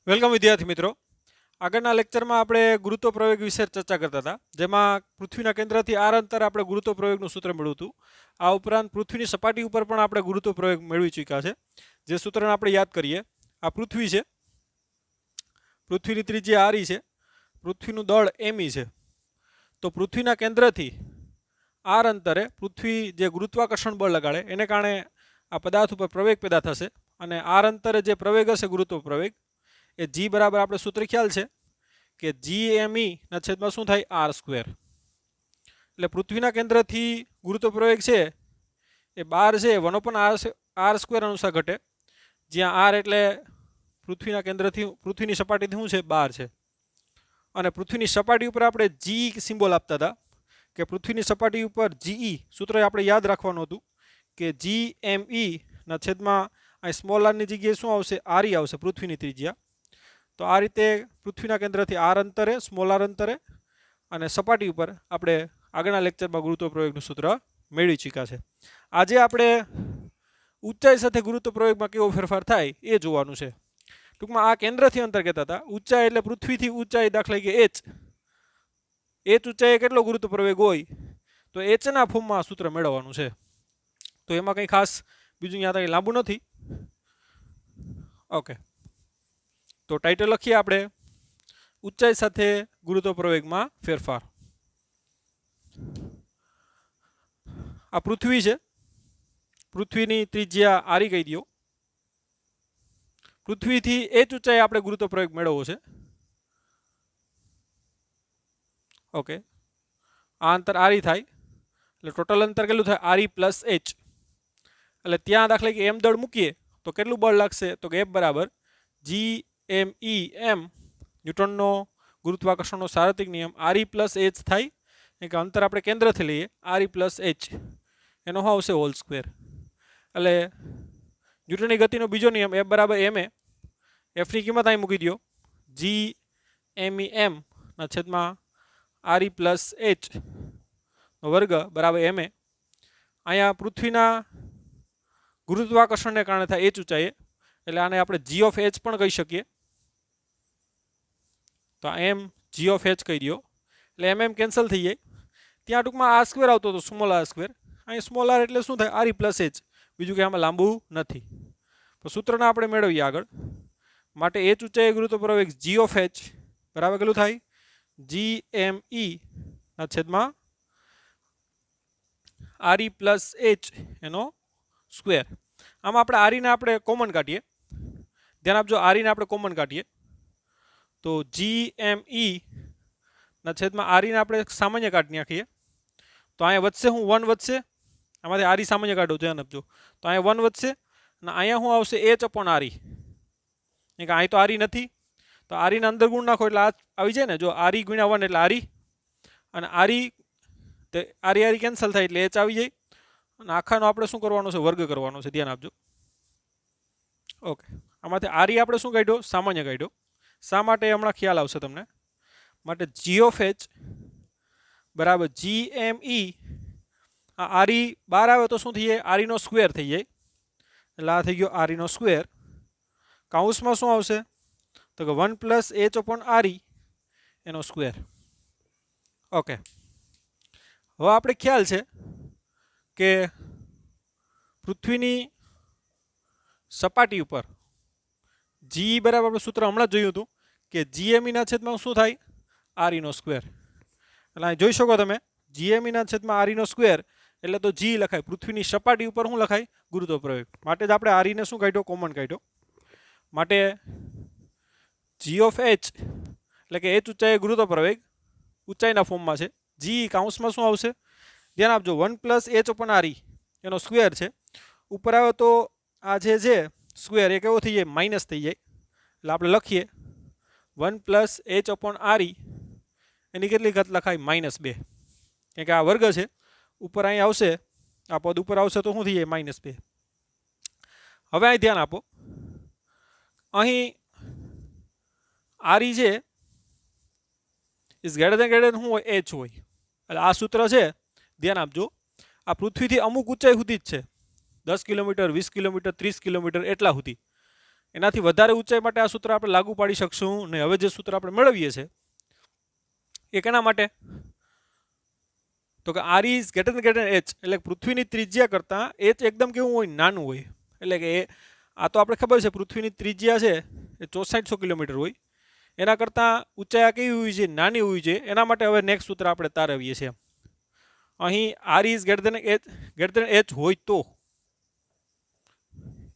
Welcome વિદ્યાર્થી મિત્રો. આગળના લેક્ચરમાં આપણે ગુરુત્વ પ્રયોગ વિશે ચર્ચા કરતા હતા, જેમાં પૃથ્વીના કેન્દ્રથી આર અંતરે આપણે ગુરુત્વ પ્રયોગનું સૂત્ર મેળવ્યું હતું. આ ઉપરાંત પૃથ્વીની સપાટી ઉપર પણ આપણે ગુરુત્વ પ્રયોગ મેળવી ચૂક્યા છે. જે સૂત્રને આપણે યાદ કરીએ, આ પૃથ્વી છે, પૃથ્વીની ત્રિજ્યા આરી છે, પૃથ્વીનું દળ એમી છે. તો પૃથ્વીના કેન્દ્રથી આર અંતરે પૃથ્વી જે ગુરુત્વાકર્ષણ બળ લગાડે એને કારણે આ પદાર્થ ઉપર પ્રવેગ પેદા થશે, અને આર અંતરે જે પ્રવેગ હશે ગુરુત્વ પ્રવેગ એ જી બરાબર આપણે સૂત્ર ખ્યાલ છે કે જી એમ ઈ ના છેદમાં શું થાય આર સ્ક્વેર. એટલે પૃથ્વીના કેન્દ્રથી ગુરુત્વ પ્રવેગ છે એ 12 છે 1/r સ્ક્વેર અનુસાર ઘટે, જ્યાં આર એટલે પૃથ્વીના કેન્દ્રથી પૃથ્વીની સપાટીથી શું છે 12 છે. અને પૃથ્વીની સપાટી ઉપર આપણે જી સિમ્બોલ આપતા હતા કે પૃથ્વીની સપાટી ઉપર જીઈ સૂત્ર આપણે યાદ રાખવાનું હતું કે જી એમ ઈ ના છેદમાં અહીં સ્મોલ આરની જગ્યાએ શું આવશે આરી આવશે, પૃથ્વીની ત્રિજ્યા. તો આ રીતે પૃથ્વીના કેન્દ્રથી આર અંતરે સ્મોલ આર અંતરે અને સપાટી ઉપર આપણે આગળના લેક્ચરમાં ગુરુત્વ પ્રયોગનું સૂત્ર મેળવી ચૂક્યા છે. આજે આપણે ઊંચાઈ સાથે ગુરુત્વ પ્રયોગમાં કેવો ફેરફાર થાય એ જોવાનું છે. ટૂંકમાં આ કેન્દ્રથી અંતર કહેતા હતા. ઊંચાઈ એટલે પૃથ્વીથી ઊંચાઈ, દાખલા કે એચ ઊંચાઈએ કેટલો ગુરુત્વ પ્રવેગ હોય તો એચના ફોર્મમાં આ સૂત્ર મેળવવાનું છે. તો એમાં કંઈ ખાસ બીજું યાદ કંઈ લાંબુ નથી. ઓકે, તો ટાઇટલ લખીએ આપણે, ઊંચાઈ સાથે ગુરુત્વ પ્રવેગમાં ફેરફાર. આ પૃથ્વી છે, પૃથ્વીની ત્રિજ્યા આરી કહી દો. પૃથ્વીથી એચ ઊંચાઈ આપણે ગુરુત્વ પ્રયોગ મેળવવો છે. ઓકે, આ અંતર આરી થાય એટલે ટોટલ અંતર કેટલું થાય આરી પ્લસ એચ. એટલે ત્યાં દાખલા કે એમ દળ મૂકીએ તો કેટલું બળ લાગશે તો કે એફ બરાબર જી એમ ઈ એમ, ન્યૂટનનો ગુરુત્વાકર્ષણનો સાર્વત્રિક નિયમ, આરી પ્લસ એચ થાય કે અંતર આપણે કેન્દ્રથી લઈએ આરી પ્લસ એચ, એનો શું આવશે હોલ સ્ક્વેર. એટલે ન્યૂટનની ગતિનો બીજો નિયમ એફ બરાબર એમ એ, એફની કિંમત અહીં મૂકી દો જી એમ ઈ એમ ના છેદમાં આરી પ્લસ એચ નો વર્ગ બરાબર એમ એ. અહીંયા પૃથ્વીના ગુરુત્વાકર્ષણને કારણે થાય એચ ઊંચાઈએ, એટલે આને આપણે જી ઓફ એચ પણ કહી શકીએ. તો એમ જી ઓફ એચ કહી દો એટલે એમ કેન્સલ થઈ જાય. ત્યાં ટૂંકમાં આર સ્ક્વેર આવતો હતો, સ્મોલ આર સ્ક્વેર. અહીં સ્મોલ આર એટલે શું થાય આરી પ્લસ એચ, બીજું કંઈ આમાં લાંબુ નથી. તો સૂત્રને આપણે મેળવીએ આગળ. માટે એચ ઊંચાઈએ ગુરુત્વ પ્રવેગ જી ઓફ એચ બરાબર કેટલું થાય જી એમ ઈ ના છેદમાં આરી પ્લસ એચ એનો સ્ક્વેર. આમાં આપણે આરીને આપણે કોમન કાઢીએ, ધ્યાન આપજો, આરીને આપણે કોમન કાઢીએ તો જી એમ ઈ ના છેદમાં આરીને આપણે સામાન્ય કાઢી નાખીએ તો અહીંયા વધશે હું 1 વધશે, આમાંથી આરી સામાન્ય કાઢો, ધ્યાન આપજો. તો અહીંયા 1 વધશે અને અહીંયા શું આવશે એચ અપોન આરી. અહીં તો આરી નથી તો આરીના અંદર ગુણ નાખો એટલે આ આવી જાય ને, જો આરી ગુણ્યા 1 એટલે આરી, અને આરી તે આરી આરી કેન્સલ થાય એટલે એચ આવી જાય, અને આખાનો આપણે શું કરવાનો છે વર્ગ કરવાનો છે, ધ્યાન આપજો. ઓકે, આમાંથી આરી આપણે શું કાઢ્યો સામાન્ય કાઢ્યો. શા માટે હમણાં ખ્યાલ આવશે તમને. માટે જી ઓફ એચ બરાબર જી એમ ઈ, આ આરી 12 આવે તો શું થઈ જાય આરીનો સ્ક્વેર થઈ જાય, એટલે આ થઈ ગયો આરીનો સ્ક્વેર. કાઉન્સમાં શું આવશે તો કે 1 પ્લસ એચ અપોન આરી એનો સ્ક્વેર. ઓકે, હવે આપણે ખ્યાલ છે કે પૃથ્વીની સપાટી ઉપર જી બરાબર આપણે સૂત્ર હમણાં જ જોયું હતું કે જીએમઈના છેદમાં શું થાય આરીનો સ્ક્વેર. એટલે અહીં જોઈ શકો તમે જીએમઈના છેદમાં આરીનો સ્ક્વેર એટલે તો જી લખાય. પૃથ્વીની સપાટી ઉપર શું લખાય ગુરુત્વ પ્રવેગ, માટે જ આપણે આરીને શું કાઢ્યો કોમન કાઢ્યો. માટે જી ઓફ એચ એટલે કે એચ ઊંચાઈ ગુરુત્વ પ્રવેગ ઊંચાઈના ફોર્મમાં છે. જી કાઉન્સમાં શું આવશે ધ્યાન આપજો 1 પ્લસ એચ અપોન આરી એનો સ્ક્વેર છે. ઉપર આવે તો આ જે છે સ્ક્વેર એ કેવો થઈ જાય માઇનસ થઈ જાય, એટલે આપણે લખીએ 1 પ્લસ એચ અપોન આરી એની કેટલી ઘાત લખાય -2, કેમ કે આ વર્ગ છે. ઉપર અહીં આવશે આ પદ ઉપર આવશે તો શું થઈ જાય -2. હવે અહીં ધ્યાન આપો, અહીં આરી છે ઇઝ ગ્રેટર શું હોય એચ હોય, એટલે આ સૂત્ર છે ધ્યાન આપજો. આ પૃથ્વીથી અમુક ઊંચાઈ સુધી જ છે, 10 કિલોમીટર 20 કિલોમીટર 30 કિલોમીટર એટલા સુધી. એનાથી વધારે ઊંચાઈ માટે આ સૂત્ર આપણે લાગુ પાડી શકશું ને. હવે જે સૂત્ર આપણે મેળવીએ છીએ એ કેના માટે? તો કે R is greater than H, એટલે પૃથ્વીની ત્રિજ્યા કરતાં એચ એકદમ કેવું હોય? નાનું હોય. એટલે કે આ તો આપણે ખબર છે પૃથ્વીની ત્રિજ્યા છે એ 6400 કિલોમીટર હોય, એના કરતાં ઊંચાઈ કેવી હોવી જોઈએ? નાની હોવી જોઈએ. એના માટે હવે નેક્સ્ટ સૂત્ર આપણે તારવીએ છીએ. અહીં R is greater than H હોય તો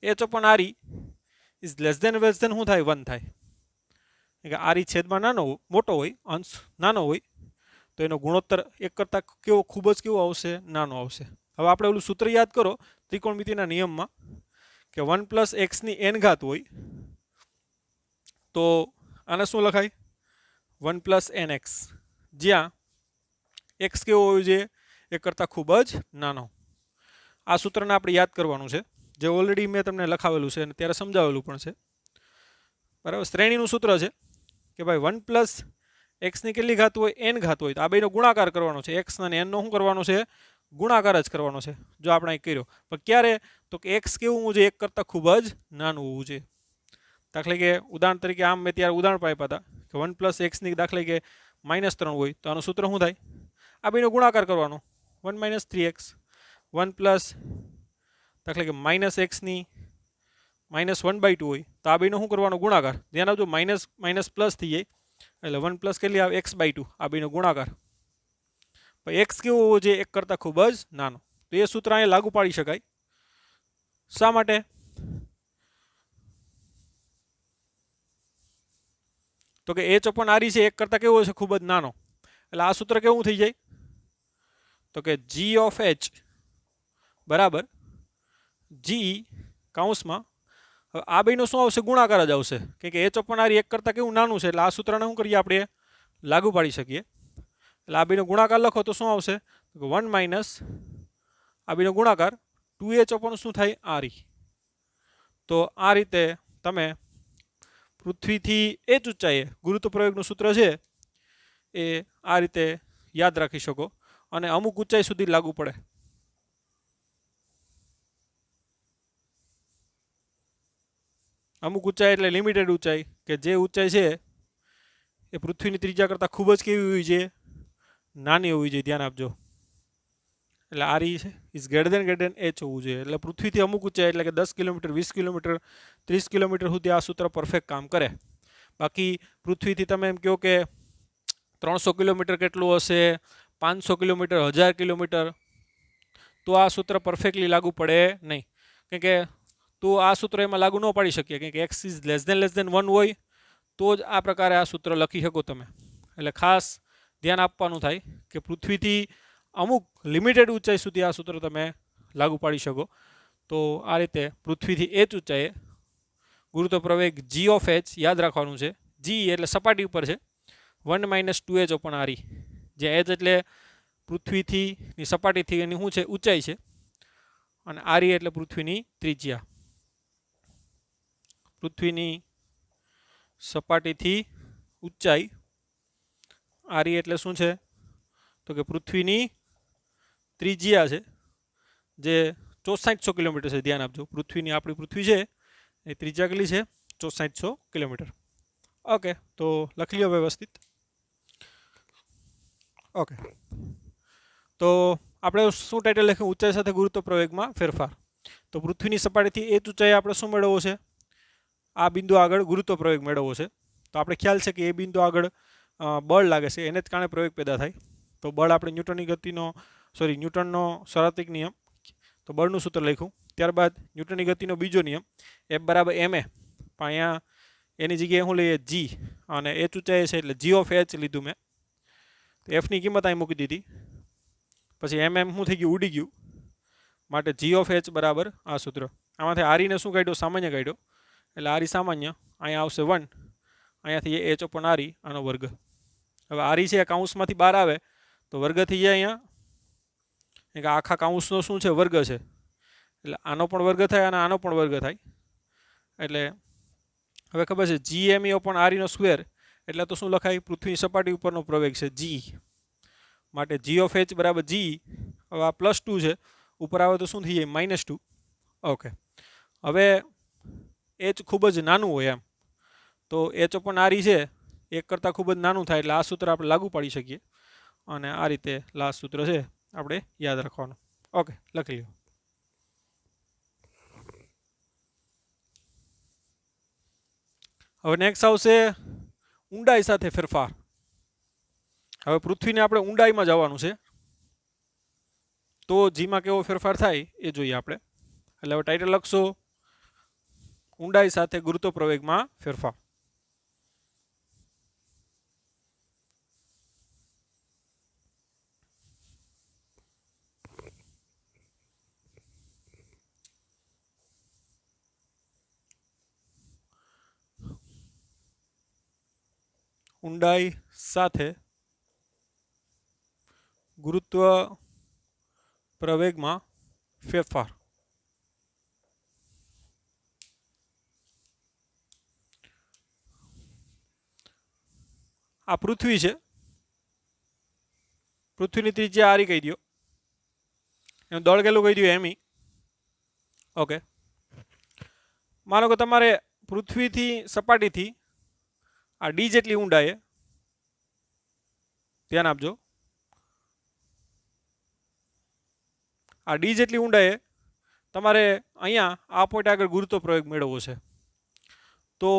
H upon R is less than શું થાય? 1 થાય. કે આર છેદમાં મોટો હોય, અંશ નાનો હોય, તો એનો ગુણોત્તર એક કરતાં કેવો? ખૂબ જ કેવો આવશે? નાનો આવશે. હવે આપણે ઓલું સૂત્ર યાદ કરો ત્રિકોણમિતિના નિયમમાં કે 1 + x ની n ઘાત હોય તો આને શું લખાય? 1 + nx, જ્યાં x કેવો હોવો જોઈએ? એક કરતાં ખૂબ જ નાનો. આ સૂત્રને આપણે યાદ કરવાનું છે, જે ઓલરેડી મેં તમને લખાવેલું છે અને ત્યારે સમજાવેલું પણ છે. બરાબર, શ્રેણીનું સૂત્ર છે કે ભાઈ 1 + x ની કેટલી ઘાત હોય? n ઘાત હોય. તો આ બેનો ગુણાકાર કરવાનો છે. x અને n નો શું કરવાનો છે? ગુણાકાર જ કરવાનો છે. જો આપણે અહીં કર્યો, પણ ક્યારે? તો કે x કેવું હોવું જોઈએ? એક કરતાં ખૂબ જ નાનું હોવું જોઈએ. દાખલા કે ઉદાહરણ તરીકે આમ મેં ત્યારે ઉદાહરણ આપ્યા હતા કે 1 + x ની દાખલા કે -3 હોય, તો આનું સૂત્ર શું થાય? આ બેનો ગુણાકાર કરવાનો, 1 - 3x. 1 + દાખલા કે -x ની -1/2 હોય, તો આ બેનો શું કરવાનો? ગુણાકાર. ધ્યાન આપજો, માઇનસ પ્લસ થઈ જાય એટલે 1 + કેટલી આવે? x/2. આ બેનો ગુણાકાર. x કેવો હોવો જોઈએ? એક કરતાં ખૂબ જ નાનો. તો એ સૂત્ર અહીંયા લાગુ પાડી શકાય. શા માટે? તો કે h અપોન આર છે એક કરતાં કેવો છે? ખૂબ જ નાનો. એટલે આ સૂત્ર કેવું થઈ જાય? તો કે g ઓફ h બરાબર g કૌંસમાં આ બેનો શું આવશે? ગુણાકાર જ આવશે. કે h અપોન આર એક કરતાં કેવું? નાનું છે. એટલે આ સૂત્રને શું કરીએ? આપણે લાગુ પાડી શકીએ. એટલે આ બેનો ગુણાકાર લખો તો શું આવશે? 1 - આ બેનો ગુણાકાર 2h અપોન શું થાય? આર. તો આ રીતે તમે પૃથ્વીથી એ જ ઊંચાઈએ ગુરુત્વ પ્રયોગનું સૂત્ર છે એ આ રીતે યાદ રાખી શકો અને અમુક ઊંચાઈ સુધી લાગુ પડે. અમુક ઊંચાઈ એટલે લિમિટેડ ઊંચાઈ, કે જે ઊંચાઈ છે એ પૃથ્વીની ત્રિજ્યા કરતાં ખૂબ જ કેવી હોવી જોઈએ? નાની હોવી જોઈએ. ધ્યાન આપજો. એટલે R is greater than H હોવું જોઈએ. એટલે પૃથ્વીથી અમુક ઊંચાઈ એટલે કે 10 કિલોમીટર, 20 કિલોમીટર, 30 કિલોમીટર સુધી આ સૂત્ર પરફેક્ટ કામ કરે. બાકી પૃથ્વીથી તમે એમ કહો કે 300 કિલોમીટર કેટલું હશે, 500 કિલોમીટર, 1000 કિલોમીટર, તો આ સૂત્ર પરફેક્ટલી લાગુ પડે નહીં. કેમ કે તો આ સૂત્ર એમાં લાગુ ન પાડી શકીએ. કેમ કે x ઇઝ લેસ દેન 1 હોય તો જ આ પ્રકારે આ સૂત્ર લખી શકો તમે. એટલે ખાસ ધ્યાન આપવાનું થાય કે પૃથ્વીથી અમુક લિમિટેડ ઊંચાઈ સુધી આ સૂત્ર તમે લાગુ પાડી શકો. તો આ રીતે પૃથ્વીથી h ઊંચાઈએ ગુરુત્વ પ્રવેગ g ઓફ h યાદ રાખવાનું છે. g એટલે સપાટી ઉપર છે. 1 - 2h અપોન આર, જ્યાં h એટલે પૃથ્વીથી સપાટીથી એની શું છે? ઊંચાઈ છે. અને આર એટલે પૃથ્વીની ત્રિજ્યા. પૃથ્વીની સપાટીથી ઊંચાઈ. આર એટલે શું છે? તો કે પૃથ્વીની ત્રિજ્યા છે, જે 6400 કિલોમીટર છે. ધ્યાન આપજો, પૃથ્વીની આપણી પૃથ્વી છે એ ત્રિજ્યા કેટલી છે? 6400 કિલોમીટર. ઓકે, તો લખી લો વ્યવસ્થિત. ઓકે, તો આપણે શું ટાઇટલ લખ્યું? ઊંચાઈ સાથે ગુરુત્વ પ્રવેગમાં ફેરફાર. તો પૃથ્વીની સપાટીથી એ ઊંચાઈ આપણે શું મેળવવો છે? આ બિંદુ આગળ ગુરુત્વ પ્રવેગ મેળવવો છે. તો આપણે ખ્યાલ છે કે એ બિંદુ આગળ બળ લાગે છે, એને જ કારણે પ્રવેગ પેદા થાય. તો બળ આપણે ન્યૂટનનો સર્વાત્મક નિયમ, તો બળનું સૂત્ર લખ્યું. ત્યારબાદ ન્યૂટનની ગતિનો બીજો નિયમ, F = ma. પણ અહીંયા એની જગ્યાએ શું લઈએ? g, અને h ઊંચાઈ છે એટલે g ઓફ h લીધું મેં. તો f ની કિંમત અહીં મૂકી દીધી. પછી mm શું થઈ ગયું? ઉડી ગયું. માટે g ઓફ h બરાબર આ સૂત્ર. આમાંથી આર ને શું કાઢ્યો? સામાન્ય કાઢ્યો. એટલે આર સામાન્ય, અહીંયા આવશે 1, અહીંયાથી h અપોન આર, આનો વર્ગ. હવે આર છે કૌંસમાંથી બહાર આવે તો વર્ગ થઈ જાય અહીંયા. આખા કૌંસનો શું છે? વર્ગ છે. એટલે આનો પણ વર્ગ થાય અને આનો પણ વર્ગ થાય. એટલે હવે ખબર છે gme અપોન આર નો સ્ક્વેર એટલે તો શું લખાય? પૃથ્વીની સપાટી ઉપરનો પ્રવેગ છે g. માટે g ઓફ h બરાબર g. હવે આ +2 છે, ઉપર આવે તો શું થઈ જાય? -2. ઓકે, હવે એચ ખૂબ જ નાનું હોય એમ, તો એચ ઓપન આર છે 1 કરતાં ખૂબ જ નાનું થાય એટલે આ સૂત્ર આપણે લાગુ પાડી શકીએ અને આ રીતે લાસ્ટ સૂત્ર છે આપણે યાદ રાખવાનું. ઓકે, લખી લો. હવે નેક્સ્ટ આવશે ઊંડાઈ સાથે ફેરફાર. હવે પૃથ્વીને આપણે ઊંડાઈમાં જવાનું છે, તો જીમાં કેવો ફેરફાર થાય એ જોઈએ આપણે. એટલે હવે ટાઇટલ લખશો ઊંડાઈ સાથે ગુરુત્વ પ્રવેગમાં ફેરફાર. ઊંડાઈ સાથે ગુરુત્વ પ્રવેગમાં ફેરફાર. આ પૃથ્વી છે, પૃથ્વીની ત્રિજ્યા આરી કહી દો, એનું દળ કેટલું કહી દો એમી. ઓકે, માનો કે તમારે પૃથ્વીથી સપાટીથી આ ડી જેટલી ઊંડાઈએ, ધ્યાન આપજો, આ ડી જેટલી ઊંડાઈએ તમારે અહીંયા આ પોઈન્ટ આગળ ગુરુત્વ પ્રવેગ મેળવવો છે. તો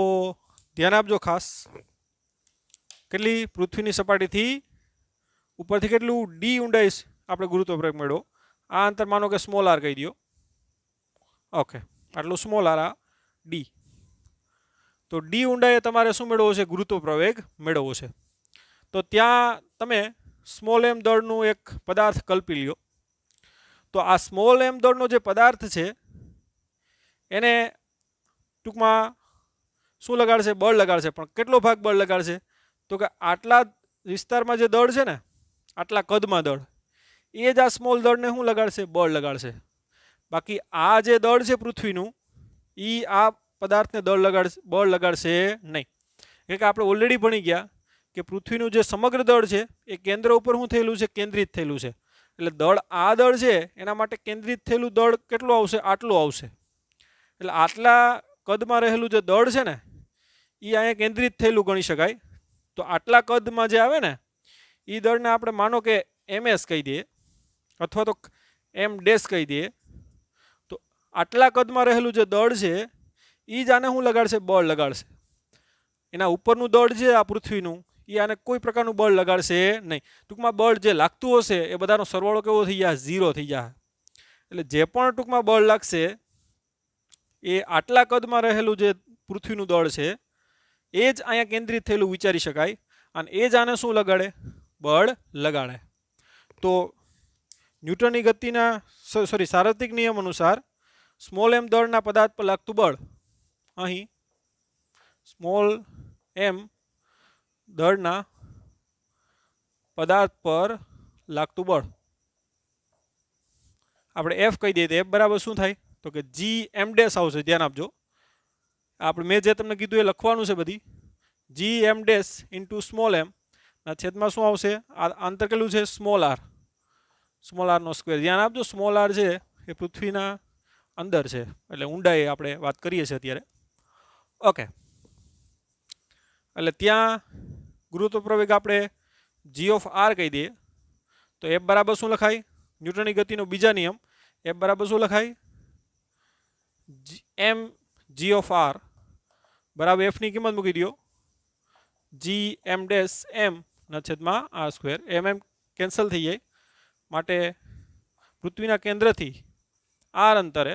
ધ્યાન આપજો ખાસ, કેટલી પૃથ્વીની સપાટીથી ઉપરથી કેટલું ડી ઊંડાઈ આપણે ગુરુત્વ પ્રવેગ મેળવો. આ અંતર માનો કે સ્મોલ આર કહી દો. ઓકે, આટલું સ્મોલ આર આ ડી. તો ડી ઊંડાઈએ તમારે શું મેળવવો છે? ગુરુત્વ પ્રવેગ મેળવવો છે. તો ત્યાં તમે સ્મોલ એમ દળનું એક પદાર્થ કલ્પી લ્યો. તો આ સ્મોલ એમ દળનો જે પદાર્થ છે એને ટૂંકમાં શું લગાડશે? બળ લગાડશે. પણ કેટલો ભાગ બળ લગાડશે? તો કે આટલા વિસ્તારમાં જે દળ છે ને, આટલા કદમાં દળ, એ જ આ સ્મોલ દળને શું લગાડશે? બળ લગાડશે. બાકી આ જે દળ છે પૃથ્વીનું, એ આ પદાર્થને બળ લગાડશે નહીં. એટલે કે આપણે ઓલરેડી ભણી ગયા કે પૃથ્વીનું જે સમગ્ર દળ છે એ કેન્દ્ર ઉપર શું થયેલું છે? કેન્દ્રિત થયેલું છે. એટલે દળ, આ દળ છે એના માટે કેન્દ્રિત થયેલું દળ કેટલું આવશે? આટલું આવશે. એટલે આટલા કદમાં રહેલું જે દળ છે ને એ અહીંયા કેન્દ્રિત થયેલું ગણી શકાય. તો આટલા કદમાં જે આવે ને એ દળને આપણે માનો કે એમએસ કહી દઈએ અથવા તો એમ ડેશ કહી દઈએ. તો આટલા કદમાં રહેલું જે દળ છે એ જ આને શું લગાડશે? બળ લગાડશે. એના ઉપરનું દળ છે આ પૃથ્વીનું, એ આને કોઈ પ્રકારનું બળ લગાડશે નહીં. ટૂંકમાં બળ જે લાગતું હશે એ બધાનો સરવાળો કેવો થઈ જાય? 0 થઈ જાય. એટલે જે પણ ટૂંકમાં બળ લાગશે એ આટલા કદમાં રહેલું જે પૃથ્વીનું દળ છે એ જ અહીંયા કેન્દ્રિત થયેલું વિચારી શકાય. અને એ જ આને શું લગાડે? બળ લગાડે. તો ન્યૂટનની ગતિના સાર્વત્રિક નિયમ અનુસાર સ્મોલ એમ દળના પદાર્થ પર લાગતું બળ, અહીં સ્મોલ એમ દળના પદાર્થ પર લાગતું બળ આપણે એફ કહી દઈએ. તો એફ બરાબર શું થાય? તો કે જી એમ ડેશ આવશે. ધ્યાન આપજો, આપણે મેં જે તમને કીધું એ લખવાનું છે બધી. G M dash into small M ના છેદમાં શું આવશે? આ અંતર કેટલું છે? Small R. સ્મોલ આરનો સ્ક્વેર. ધ્યાન આપજો, સ્મોલ આર છે એ પૃથ્વીના અંદર છે, એટલે ઊંડાઈ આપણે વાત કરીએ છીએ અત્યારે. ઓકે, એટલે ત્યાં ગુરુત્વ પ્રવેગ આપણે જી ઓફ આર કહી દઈએ. તો એફ બરાબર શું લખાય? ન્યૂટનની ગતિનો બીજા નિયમ, એફ બરાબર શું લખાય? એમ જી ઓફ આર બરાબર એફની કિંમત મૂકી દો જી એમ ડેશ એમ ના છેદમાં આર સ્ક્વેર. એમ એમ કેન્સલ થઈ જાય, માટે પૃથ્વીના કેન્દ્રથી આર અંતરે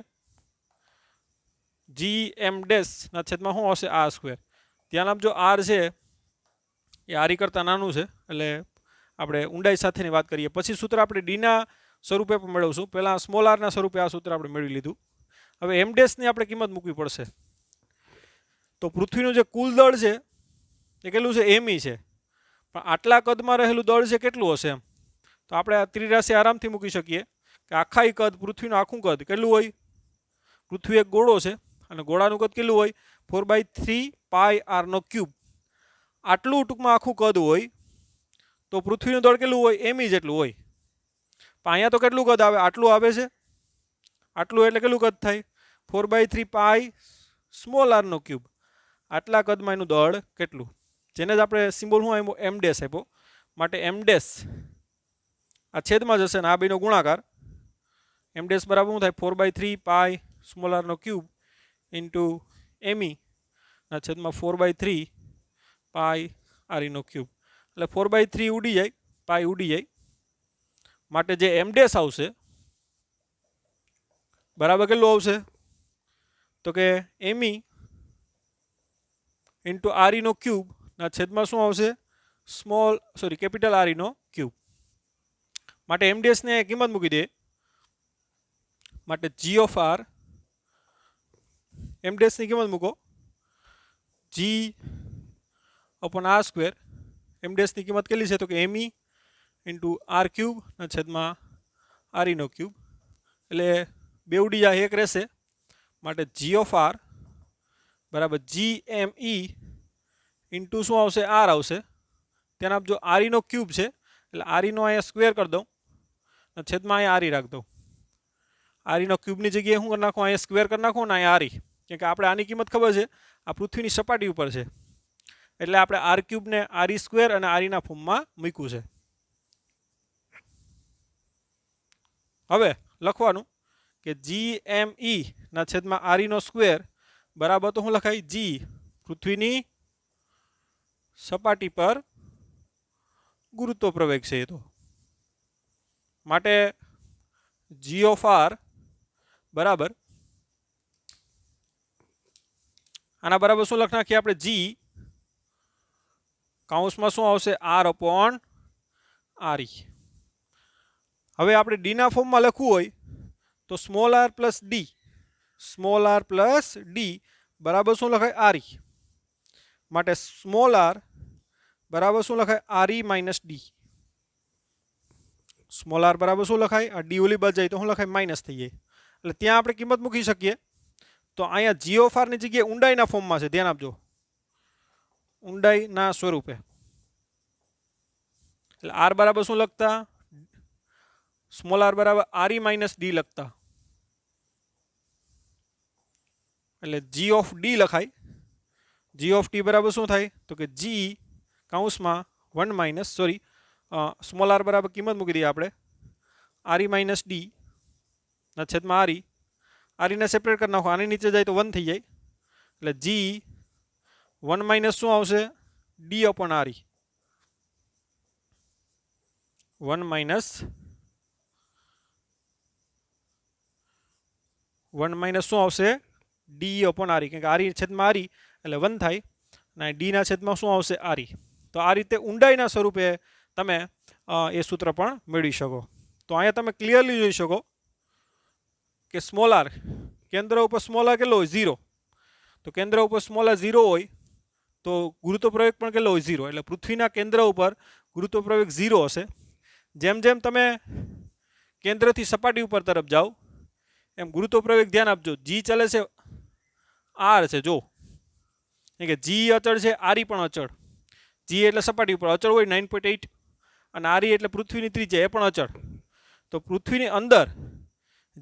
જી એમ ડેશ ના છેદમાં શું આવશે? R square. ધ્યાન આપજો, આર છે એ આરી કરતાં નાનું છે. એટલે આપણે ઊંડાઈ સાથેની વાત કરીએ. પછી સૂત્ર આપણે ડીના સ્વરૂપે પણ મેળવશું. પહેલાં સ્મોલ આરના સ્વરૂપે આ સૂત્ર આપણે મેળવી લીધું. હવે એમ ડેશની આપણે કિંમત મૂકવી પડશે. તો પૃથ્વીનું જે કુલ દળ છે એ કેટલું છે? એમી છે. પણ આટલા કદમાં રહેલું દળ છે કેટલું હશે એમ? તો આપણે આ ત્રિરાશી આરામથી મૂકી શકીએ કે આખા કદ, પૃથ્વીનું આખું કદ કેટલું હોય? પૃથ્વી એક ગોળો છે અને ગોળાનું કદ કેટલું હોય? 4/3πr3. આટલું ટૂંકમાં આખું કદ હોય તો પૃથ્વીનું દળ કેટલું હોય? એમી જેટલું હોય. પણ અહીંયા તો કેટલું કદ આવે? આટલું આવે છે. આટલું એટલે કેટલું કદ થાય? 4/3π² સ્મોલ આરનો ક્યુબ. આટલા કદમાં એનું દળ કેટલું, જેને જ આપણે સિમ્બોલ શું આપ્યો એમ ડેશ આપ્યો, માટે એમ ડેશ આ છેદમાં જશે ને આ બેનો ગુણાકાર. એમ ડેશ બરાબર શું થાય 4/3 પાઈ સ્મોલ આરનો ક્યુબ ઇન્ટુ એમી ના છેદમાં 4/3 પાઈ આરનો ક્યુબ. એટલે 4/3 ઉડી જાય, પાઈ ઉડી જાય, માટે જે એમ ડેશ આવશે બરાબર કેટલું આવશે તો કે એમી ઇન્ટુ આરઈનો ક્યુબ ના છેદમાં શું આવશે કેપિટલ આરઈનો ક્યુબ. માટે એમ ડેશને કિંમત મૂકી દે, માટે જી ઓફ આર એમ ડેશની કિંમત મૂકો જી અપોન આર સ્ક્વેર. એમ ડેશની કિંમત કેટલી છે તો કે એમી ઇન્ટુ આર ક્યુબ ના છેદમાં આરઈનો ક્યુબ. એટલે બે ઉડી જાય, એક રહેશે, માટે જી ઓફ આર બરાબર જી એમ ઈ ઇન્ટુ શું આવશે આર આવશે. ત્યાં આપજો આરઈનો ક્યુબ છે એટલે આરઈનો અહીંયા સ્ક્વેર કરી દઉં, છેદમાં અહીંયા આરી રાખી દઉં. આરીનો ક્યુબની જગ્યાએ શું કરી નાખો, અહીંયા સ્ક્વેર કરી નાખો ને અહીંયા આરી, કેમ કે આપણે આની કિંમત ખબર છે આ પૃથ્વીની સપાટી ઉપર છે એટલે આપણે આર ક્યુબને આરી સ્ક્વેર અને આરીના ફોર્મમાં મૂક્યું છે. હવે લખવાનું કે જી એમ ઈ ના છેદમાં આરીનો સ્ક્વેર બરાબર તો શું લખાય જી પૃથ્વીની સપાટી પર ગુરુત્વ પ્રવેગ છે. એ તો માટે જી ઓફ આર બરાબર આના બરાબર શું લખ નાખીએ આપણે જી કાઉન્સમાં શું આવશે આર અપોન આરઈ. હવે આપણે ડીના ફોર્મમાં લખવું હોય તો સ્મોલ આર પ્લસ ડી બરાબર શું લખાય આરઈ. માટે સ્મોલ આર બરાબર શું લખાય R E minus D. Small R બરાબર શું લખાય, આ ડી ઓલી બાજુ જાય તો શું લખાય માઇનસ થઈ જાય. એટલે ત્યાં આપણે કિંમત મૂકી શકીએ. તો અહીંયા જી ઓફ આરની જગ્યાએ ઊંડાઈના ફોર્મમાં છે, ધ્યાન આપજો, ઊંડાઈના સ્વરૂપે. એટલે આર બરાબર શું લખતા સ્મોલ આર બરાબર આરઈ માઇનસ ડી લખતા. એટલે જી ઓફ ડી લખાય. જી ઓફ ડી બરાબર શું થાય તો કે જી કાઉન્સમાં 1 માઇનસ સ્મોલ આર બરાબર કિંમત મૂકી દઈએ આપણે આરઈ માઇનસ ડી ના છેદમાં આરઈ. આરીને સેપરેટ કરી નાખો, આની નીચે જાય તો 1 થઈ જાય. એટલે જી 1 માઇનસ શું આવશે ડી અપોન આરઈ. 1 માઇનસ શું આવશે ડી અપોન આરઈ, કેમ કે આરી છેદમાં આરી એટલે 1 થાય અને ડીના છેદમાં શું આવશે આરી. તો આ રીતે ઊંડાઈના સ્વરૂપે તમે એ સૂત્ર પણ મેળવી શકો. તો અહીંયા તમે ક્લિયરલી જોઈ શકો કે સ્મોલ આર કેન્દ્ર ઉપર સ્મોલ આર કેટલો હોય 0. તો કેન્દ્ર ઉપર સ્મોલ આર 0 હોય તો ગુરુત્વ પ્રવેગ પણ કેટલો હોય 0. એટલે પૃથ્વીના કેન્દ્ર ઉપર ગુરુત્વ પ્રવેગ 0 હશે. જેમ જેમ તમે કેન્દ્રથી સપાટી ઉપર તરફ જાઓ એમ ગુરુત્વ પ્રવેગ ધ્યાન આપજો જી ચાલે છે આર છે, જો કે જી અચળ છે, આરી પણ અચળ. જી એટલે સપાટી ઉપર અચળ હોય 9.8 અને આરી એટલે પૃથ્વીની ત્રિજ્યા એ પણ અચળ. તો પૃથ્વીની અંદર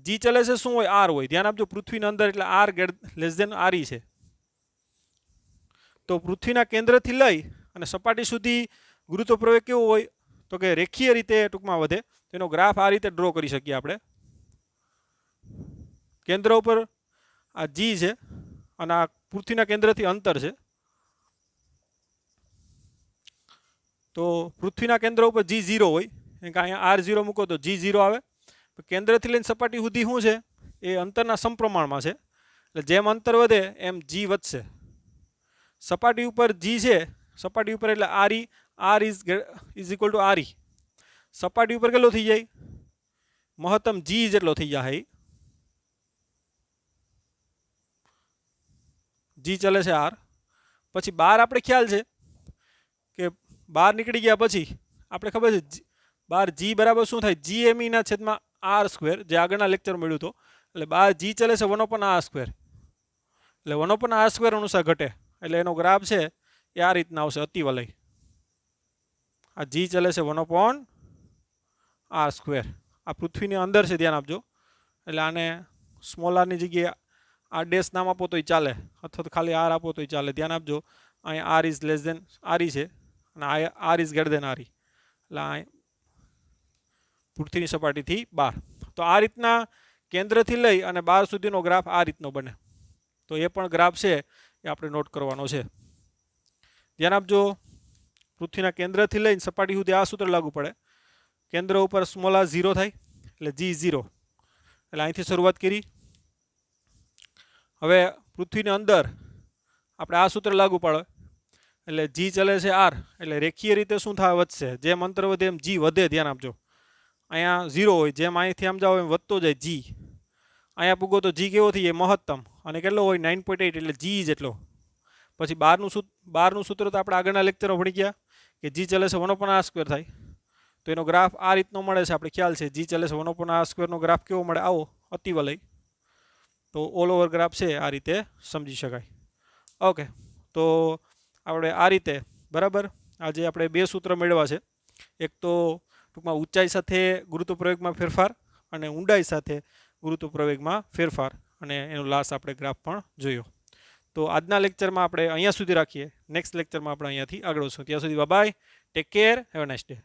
જી ચાલે છે શું હોય આર હોય. ધ્યાન આપજો પૃથ્વીની અંદર એટલે આર લેસ ધેન આરી છે. તો પૃથ્વીના કેન્દ્રથી લઈ અને સપાટી સુધી ગુરુત્વ પ્રવેગ કેવો હોય તો કે રેખીય રીતે ટૂંકમાં વધે. તેનો ગ્રાફ આ રીતે ડ્રો કરી શકીએ આપણે. કેન્દ્ર ઉપર આ જી છે અને આ પૃથ્વીના કેન્દ્રથી અંતર છે. તો પૃથ્વીના કેન્દ્ર ઉપર જી 0 હોય, કારણ કે અહીંયા આર 0 મૂકો તો જી 0 આવે. કેન્દ્રથી લઈને સપાટી સુધી શું છે એ અંતરના સમપ્રમાણમાં છે. એટલે જેમ અંતર વધે એમ જી વધશે. સપાટી ઉપર જી છે, સપાટી ઉપર એટલે આરી, આર ઇઝ ઇક્વલ ટુ આરી. સપાટી ઉપર કેટલો થઈ જાય મહત્તમ જી જેટલો થઈ જાય. જી ચાલે છે આર. પછી બાર આપણે ખ્યાલ છે કે બહાર નીકળી ગયા પછી આપણે ખબર છે બાર જી બરાબર શું થાય જી એમ ઈના છેદમાં આર સ્ક્વેર, જે આગળના લેક્ચર મળ્યું હતું. એટલે બાર જી ચાલે છે 1 અપોન આર સ્ક્વેર. એટલે 1 અપોન આર સ્ક્વેર અનુસાર ઘટે. એટલે એનો ગ્રાફ છે એ આ રીતના આવશે અતિવલય. આ જી ચાલે છે 1 અપોન આર સ્ક્વેર. આ પૃથ્વીની અંદર છે, ધ્યાન આપજો. એટલે આને સ્મોલ આરની જગ્યાએ આ ડેશ નામ આપો તોય ચાલે અથવા તો ખાલી આર આપો તોય ચાલે. ધ્યાન આપજો અહીંયા R is less than R છે અને R is greater than R એટલે આ પૃથ્વીની સપાટીથી બહાર. તો આ રીતના કેન્દ્રથી લઈ અને 12 સુધીનો ગ્રાફ આ રીતનો બને. તો એ પણ ગ્રાફ છે એ આપણે નોટ કરવાનો છે. ધ્યાન આપજો પૃથ્વીના કેન્દ્રથી લઈને સપાટી સુધી આ સૂત્ર લાગુ પડે. કેન્દ્ર ઉપર સ્મોલ આર 0 થાય એટલે જી 0 એટલે અહીંથી શરૂઆત કરી. હવે પૃથ્વીની અંદર આપણે આ સૂત્ર લાગુ પાડો એટલે જી ચલે છે આર એટલે રેખીય રીતે શું થાય વધશે. જેમ અંતર વધે એમ જી વધે. ધ્યાન આપજો અહીંયા 0 હોય જેમ અહીંથી આમ જાઓ એમ વધતો જાય જી. અહીંયા પૂગો તો જી કેવો થઈ જાય મહત્તમ અને કેટલો હોય 9.8 એટલે જી જેટલો. પછી બારનું સૂત્ર તો આપણે આગળના લેક્ચરમાં ભણી ગયા કે જી ચલે છે 1/r² થાય. તો એનો ગ્રાફ આ રીતનો મળે છે. આપણે ખ્યાલ છે જી ચલે છે 1/r² નો ગ્રાફ કેવો મળે આવો અતિવલય. તો ઓલ ઓવર ગ્રાફ છે આ રીતે સમજી શકાય. ઓકે તો આપણે આ રીતે બરાબર આજે આપણે 2 સૂત્ર મેળવ્યા છે. એક તો ટૂંકમાં ઊંચાઈ સાથે ગુરુત્વ પ્રવેગમાં ફેરફાર અને ઊંડાઈ સાથે ગુરુત્વ પ્રવેગમાં ફેરફાર અને એનો લાસ્ટ આપણે ગ્રાફ પણ જોયો. તો આજના લેક્ચરમાં આપણે અહીંયા સુધી રાખીએ. નેક્સ્ટ લેક્ચરમાં આપણે અહીંયાથી આગળ વધશું. ત્યાં સુધી bye, take care, have a nice day.